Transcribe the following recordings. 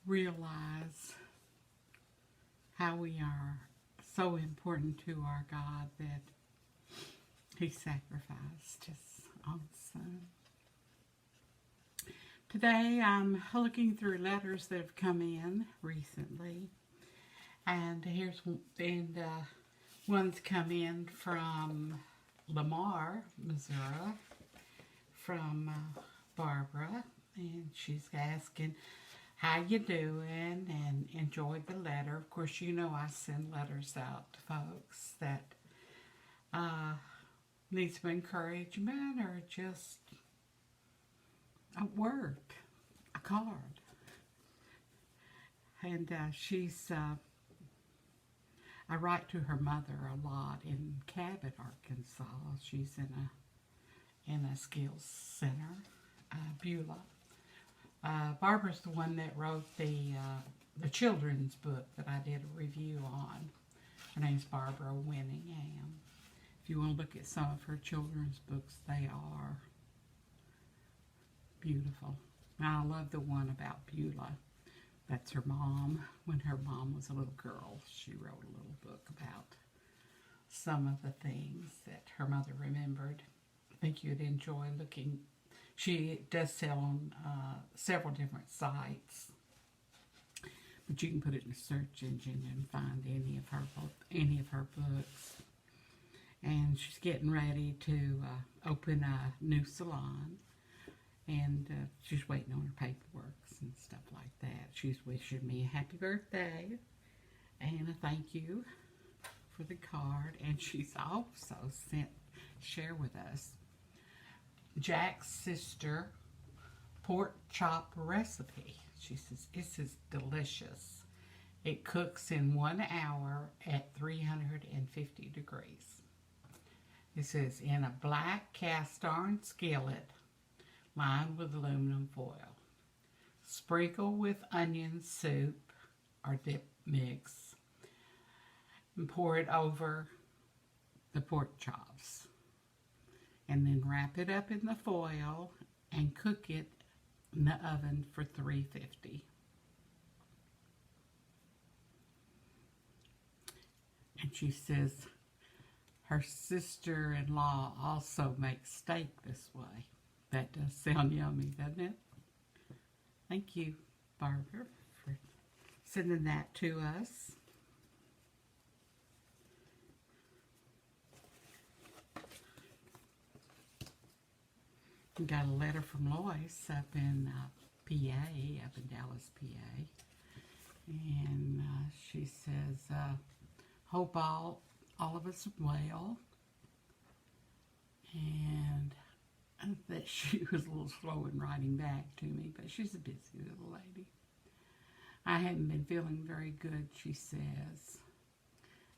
realize how we are so important to our God that He sacrificed His own Son. Today I'm looking through letters that have come in recently, and one's come in from Lamar, Missouri, from Barbara, and she's asking how you doing and enjoyed the letter. Of course, you know I send letters out to folks that need some encouragement or just a word, a card. And I write to her mother a lot in Cabot, Arkansas. She's in a skills center, Beulah. Barbara's the one that wrote the children's book that I did a review on. Her name's Barbara Winningham. If you want to look at some of her children's books, they are beautiful. And I love the one about Beulah. That's her mom. When her mom was a little girl, she wrote a little book about some of the things that her mother remembered. I think you'd enjoy looking. She does sell on several different sites, but you can put it in a search engine and find any of her books. And she's getting ready to open a new salon, and she's waiting on her paperwork and stuff like that. She's wishing me a happy birthday and a thank you for the card, and she's also share with us Jack's sister pork chop recipe. She says, this is delicious. It cooks in 1 hour at 350 degrees. It says, in a black cast iron skillet lined with aluminum foil. Sprinkle with onion soup or dip mix and pour it over the pork chops. And then wrap it up in the foil and cook it in the oven for 350. And she says her sister-in-law also makes steak this way. That does sound yummy, doesn't it? Thank you, Barbara, for sending that to us. We got a letter from Lois up in PA, up in Dallas, PA. And she says, hope all of us are well. And that she was a little slow in writing back to me, but she's a busy little lady. I haven't been feeling very good, she says.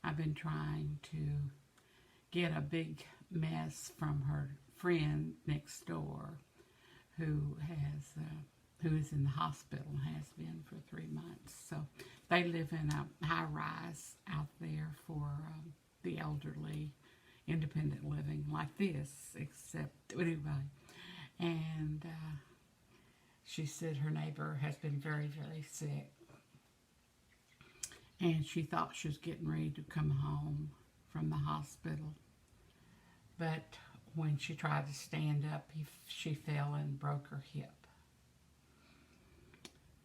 I've been trying to get a big mess from her friend next door who is in the hospital and has been for 3 months. So they live in a high rise out there for the elderly, independent living like this, except anyway. And she said her neighbor has been very, very sick, and she thought she was getting ready to come home from the hospital, but when she tried to stand up, she fell and broke her hip.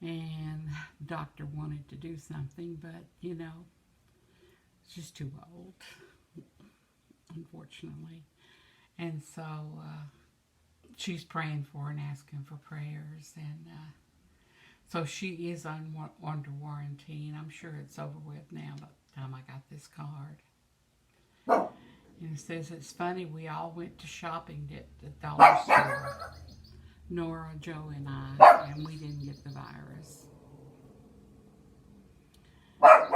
And the doctor wanted to do something, but you know, she's too old, unfortunately. And so she's praying for her and asking for prayers. And so she is under warranty, and I'm sure it's over with now by the time I got this card. And it says, it's funny, we all went to shopping at the dollar store, Nora, Joe, and I, and we didn't get the virus. Well,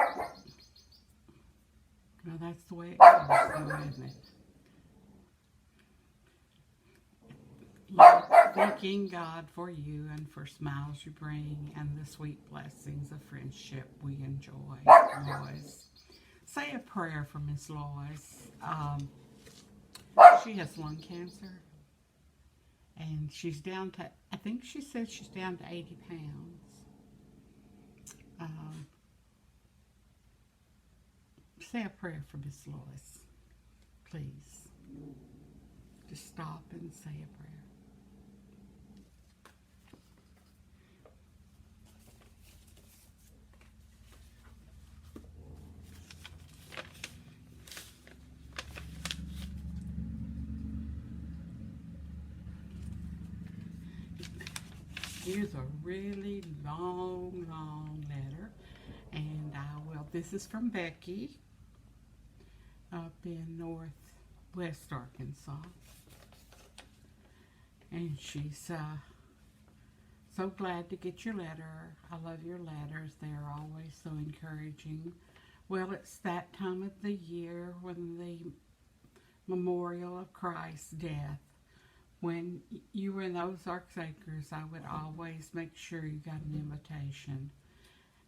that's the way it goes, though, isn't it? Yeah, thanking God for you and for smiles you bring and the sweet blessings of friendship we enjoy, Lois. Say a prayer for Miss Lois. She has lung cancer, and she's down to, I think she said she's down to 80 pounds. say a prayer for Miss Lois, please. Just stop and say a prayer. Here's a really long, long letter, and this is from Becky up in northwest Arkansas, and she's so glad to get your letter. I love your letters. They're always so encouraging. Well, it's that time of the year when the memorial of Christ's death. When you were in those Ozarks Acres, I would always make sure you got an invitation.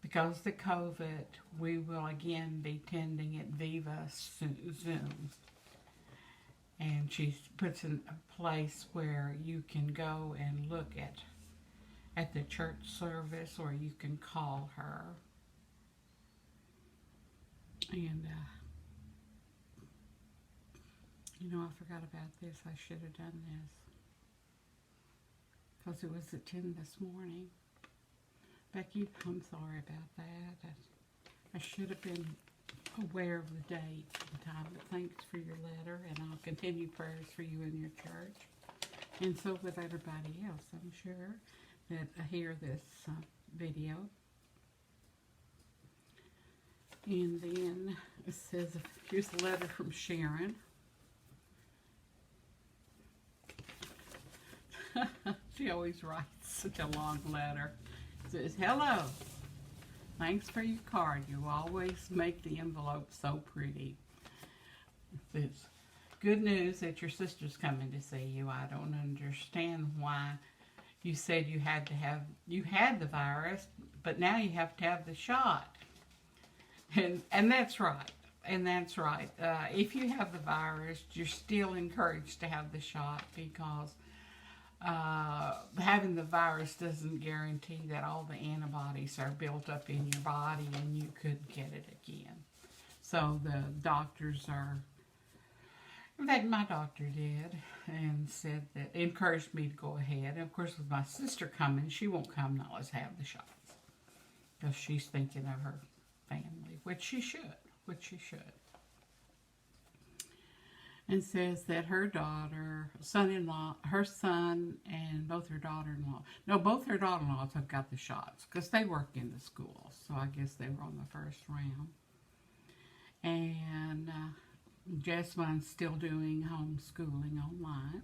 Because of the COVID, we will again be tending at Viva Zoom. And she puts in a place where you can go and look at the church service, or you can call her. And, you know, I forgot about this. I should have done this. Because it was at 10 this morning. Becky, I'm sorry about that. I should have been aware of the date and time. But thanks for your letter, and I'll continue prayers for you and your church. And so with everybody else, I'm sure, that hear this video. And then it says, here's a letter from Sharon. She always writes such a long letter. It says, hello. Thanks for your card. You always make the envelope so pretty. It says, good news that your sister's coming to see you. I don't understand why you said you had the virus, but now you have to have the shot. And that's right. And that's right. If you have the virus, you're still encouraged to have the shot, because having the virus doesn't guarantee that all the antibodies are built up in your body and you could get it again. So the doctors are, in fact, my doctor did, and said that, encouraged me to go ahead. And of course, with my sister coming, she won't come unless I have the shots, because she's thinking of her family, which she should. And says that her daughter, son-in-law, her son, and both her daughter-in-law, no, both her daughter-in-laws have got the shots, because they work in the school, so I guess they were on the first round. And Jessamyn's still doing homeschooling online,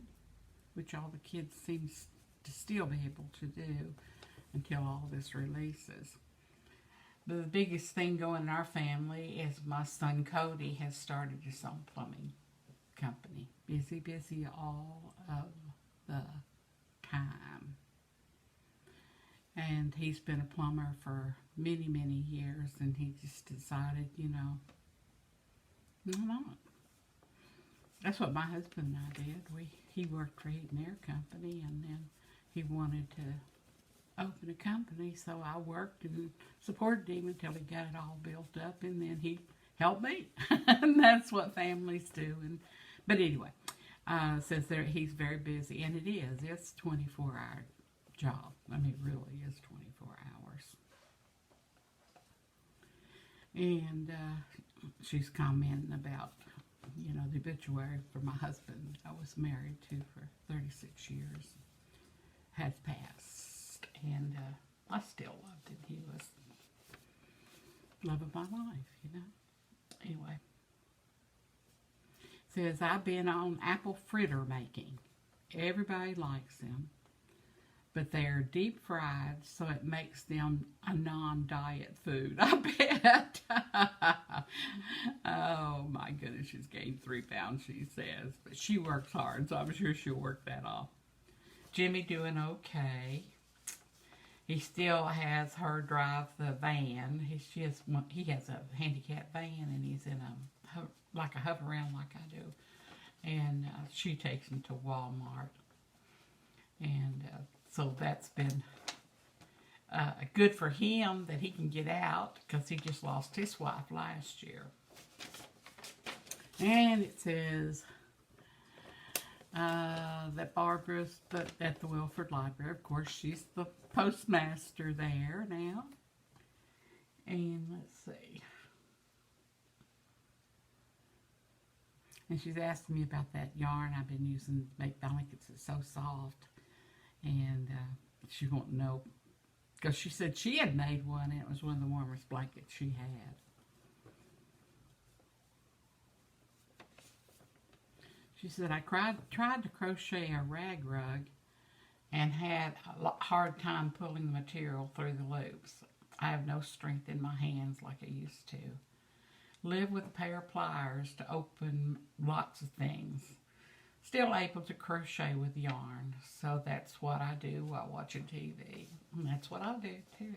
which all the kids seem to still be able to do until all this releases. But the biggest thing going in our family is my son Cody has started his own plumbing company. Busy all of the time. And he's been a plumber for many, many years, and he just decided, you know, why not? That's what my husband and I did. He worked for a heat and air company, and then he wanted to open a company, so I worked and supported him until he got it all built up, and then he helped me. And that's what families do. But anyway, says there he's very busy, and it is. It's a 24-hour job. I mean, it really is 24 hours. And she's commenting about, you know, the obituary for my husband I was married to for 36 years has passed. And I still loved him. He was the love of my life, you know. Anyway. Says, I've been on apple fritter making. Everybody likes them. But they're deep fried, so it makes them a non-diet food. I bet. Oh, my goodness. She's gained 3 pounds, she says. But she works hard, so I'm sure she'll work that off. Jimmy doing okay. He still has her drive the van. He has a handicapped van, and he's in a hover around like I do. And she takes him to Walmart. And so that's been good for him that he can get out because he just lost his wife last year. And it says that Barbara's at the Wilford Library. Of course, she's the postmaster there now. And let's see. And she's asking me about that yarn I've been using to make blankets. It's so soft. And she won't know. Because she said she had made one, and it was one of the warmest blankets she had. She said, I tried to crochet a rag rug and had a hard time pulling the material through the loops. I have no strength in my hands like I used to. Live with a pair of pliers to open lots of things. Still able to crochet with yarn. So that's what I do while watching TV. And that's what I do too.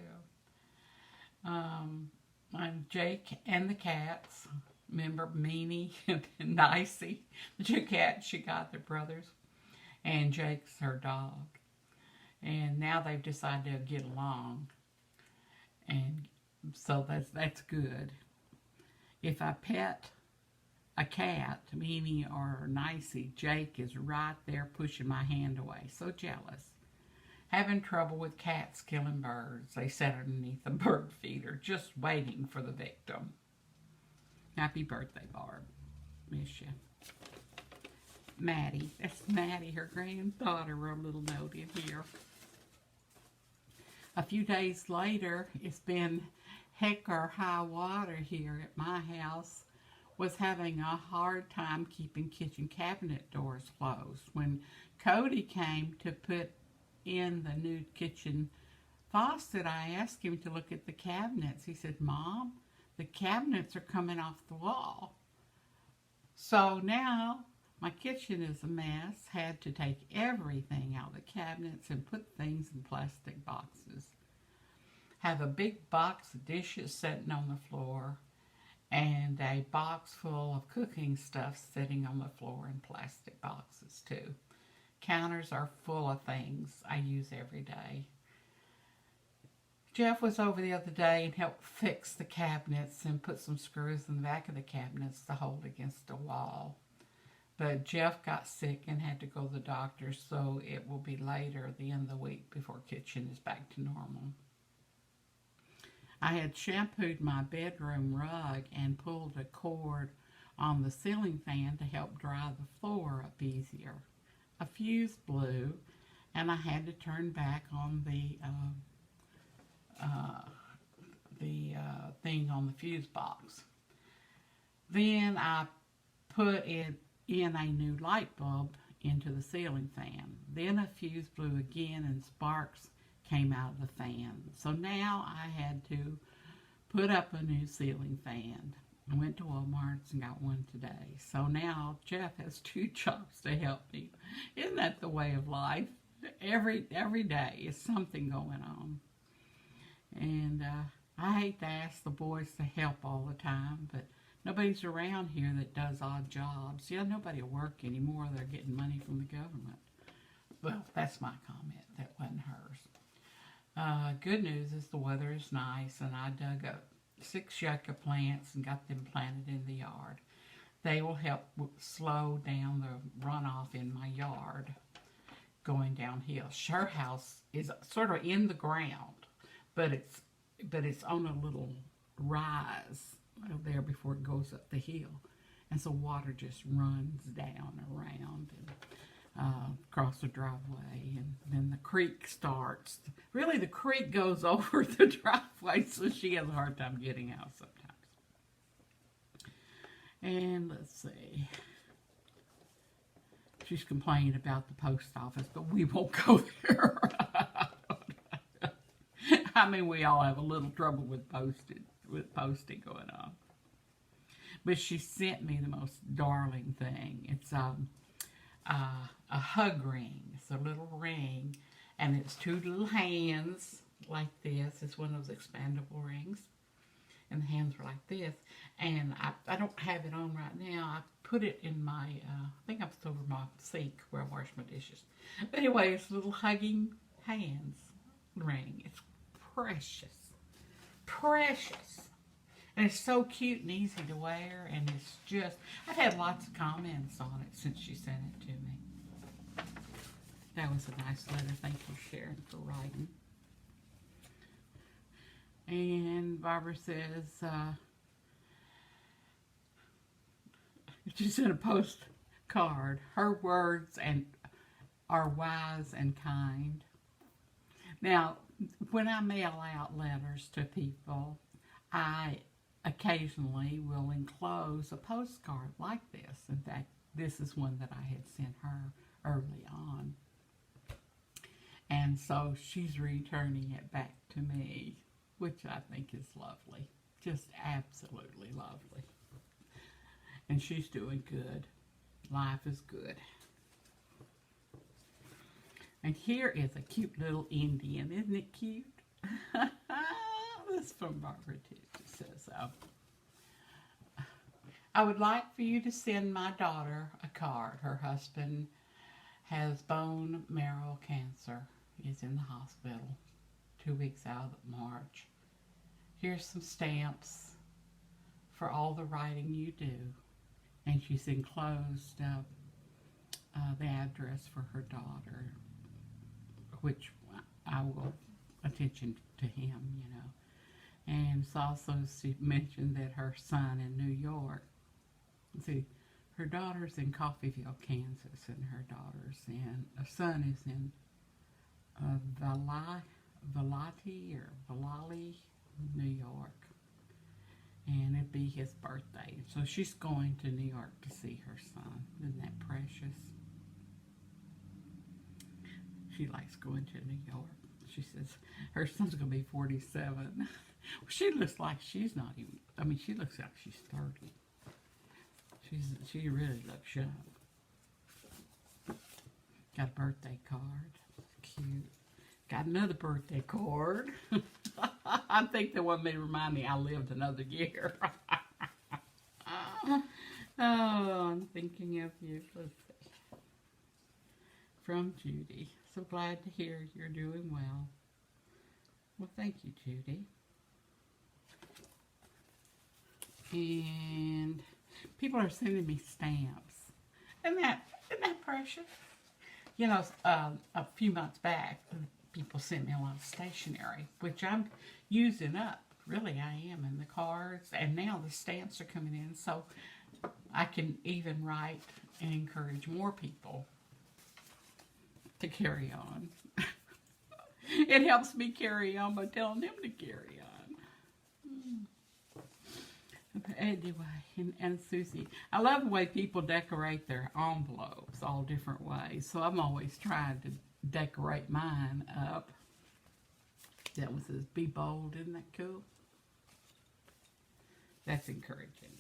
I'm Jake and the cats. Remember Meanie and Nicey? The two cats she got, their brothers. And Jake's her dog. And now they've decided to get along. And so that's good. If I pet a cat, Meanie or Nicey, Jake is right there pushing my hand away. So jealous. Having trouble with cats killing birds. They sat underneath a bird feeder just waiting for the victim. Happy birthday, Barb. Miss you. Maddie. That's Maddie, her granddaughter, wrote a little note in here. A few days later, it's been heck or high water here at my house. Was having a hard time keeping kitchen cabinet doors closed. When Cody came to put in the new kitchen faucet, I asked him to look at the cabinets. He said, Mom, the cabinets are coming off the wall. So now my kitchen is a mess. Had to take everything out of the cabinets and put things in plastic boxes. Have a big box of dishes sitting on the floor and a box full of cooking stuff sitting on the floor in plastic boxes too. Counters are full of things I use every day. Jeff was over the other day and helped fix the cabinets and put some screws in the back of the cabinets to hold against the wall. But Jeff got sick and had to go to the doctor, so it will be later at the end of the week before kitchen is back to normal. I had shampooed my bedroom rug and pulled a cord on the ceiling fan to help dry the floor up easier. A fuse blew, and I had to turn back on the thing on the fuse box. Then I put it in a new light bulb into the ceiling fan. Then a fuse blew again and sparks came out of the fan. So now I had to put up a new ceiling fan. I went to Walmart and got one today. So now Jeff has two jobs to help me. Isn't that the way of life? Every day is something going on. And I hate to ask the boys to help all the time, but nobody's around here that does odd jobs. Yeah, nobody will work anymore. They're getting money from the government. Well, that's my comment. That wasn't hers. Good news is the weather is nice, and I dug up 6 yucca plants and got them planted in the yard. They will help slow down the runoff in my yard going downhill. Her house is sort of in the ground, but it's on a little rise there before it goes up the hill, and so water just runs down around and across the driveway, and then the creek starts. Really, the creek goes over the driveway, so she has a hard time getting out sometimes. And let's see. She's complaining about the post office, but we won't go there. I mean, we all have a little trouble with posting going on. But she sent me the most darling thing. It's a hug ring. It's a little ring, and it's 2 little hands like this. It's one of those expandable rings, and the hands are like this. And I don't have it on right now. I put it in my, I think it's over my sink where I wash my dishes. But anyway, it's a little hugging hands ring. It's precious. Precious. And it's so cute and easy to wear, and it's just, I've had lots of comments on it since she sent it to me. That was a nice letter. Thank you, Sharon, for writing. And Barbara says, she sent a postcard. Her words are wise and kind. Now, when I mail out letters to people, I occasionally will enclose a postcard like this. In fact, this is one that I had sent her early on. And so she's returning it back to me, which I think is lovely. Just absolutely lovely. And she's doing good. Life is good. And here is a cute little Indian. Isn't it cute? This is from Barbara too. She says, I would like for you to send my daughter a card. Her husband has bone marrow cancer. He's in the hospital 2 weeks out of March. Here's some stamps for all the writing you do. And she's enclosed the address for her daughter, which I will attention to him, you know. And it's also, she mentioned that her son in New York, see, her daughter's in Coffeyville, Kansas, and her son is in Valati, New York. And it'd be his birthday. So she's going to New York to see her son. Isn't that precious? She likes going to New York. She says her son's going to be 47. She looks like she's not even, I mean, she looks like she's 30. She really looks young. Got a birthday card. Cute. Got another birthday card. I think the one may remind me I lived another year. Oh, I'm thinking of you. Let's see. From Judy. So glad to hear you're doing well. Well, thank you, Judy. And people are sending me stamps. Isn't that precious? You know, a few months back, people sent me a lot of stationery, which I'm using up. Really, I am, in the cards. And now the stamps are coming in, so I can even write and encourage more people to carry on. It helps me carry on by telling them to carry on. Anyway, and Susie, I love the way people decorate their envelopes all different ways. So I'm always trying to decorate mine up. That one says, be bold. Isn't that cool? That's encouraging.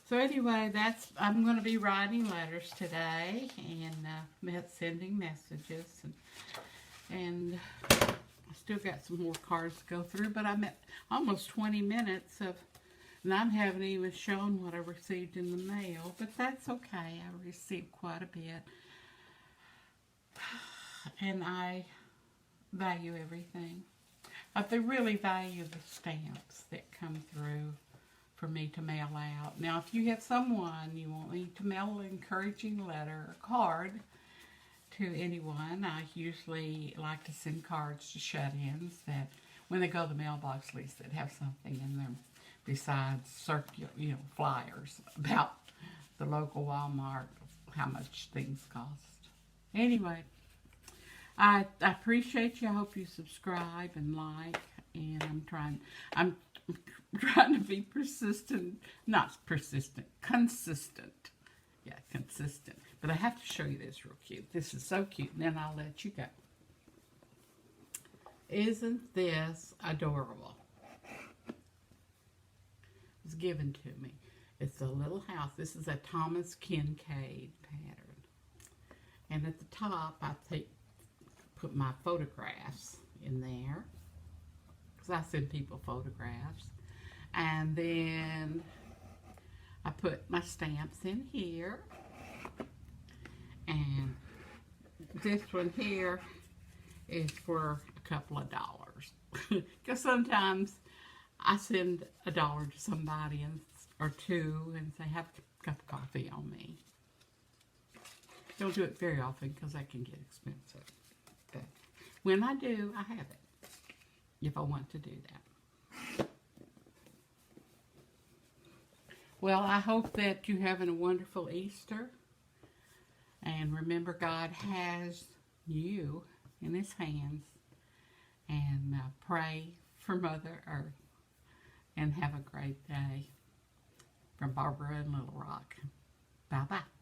So anyway, I'm going to be writing letters today and sending messages. And I still got some more cards to go through, but I'm at almost 20 minutes and I haven't even shown what I received in the mail, but that's okay. I received quite a bit. And I value everything. I really value the stamps that come through for me to mail out. Now, if you have someone you want me to mail an encouraging letter or card to anyone, I usually like to send cards to shut-ins that when they go to the mailbox, at least that have something in them besides circular, flyers about the local Walmart, how much things cost. Anyway, I appreciate you. I hope you subscribe and like, and I'm trying to be consistent. Yeah, consistent. But I have to show you this real cute. This is so cute, and then I'll let you go. Isn't this adorable? It was given to me. It's a little house. This is a Thomas Kincaid pattern. And at the top, I put my photographs in there, because I send people photographs. And then I put my stamps in here. And this one here is for a couple of dollars. Because sometimes I send $1 to somebody or two and say, have a cup of coffee on me. Don't do it very often because that can get expensive. But when I do, I have it. If I want to do that. Well, I hope that you're having a wonderful Easter. And remember, God has you in His hands. And pray for Mother Earth. And have a great day. From Barbara in Little Rock. Bye-bye.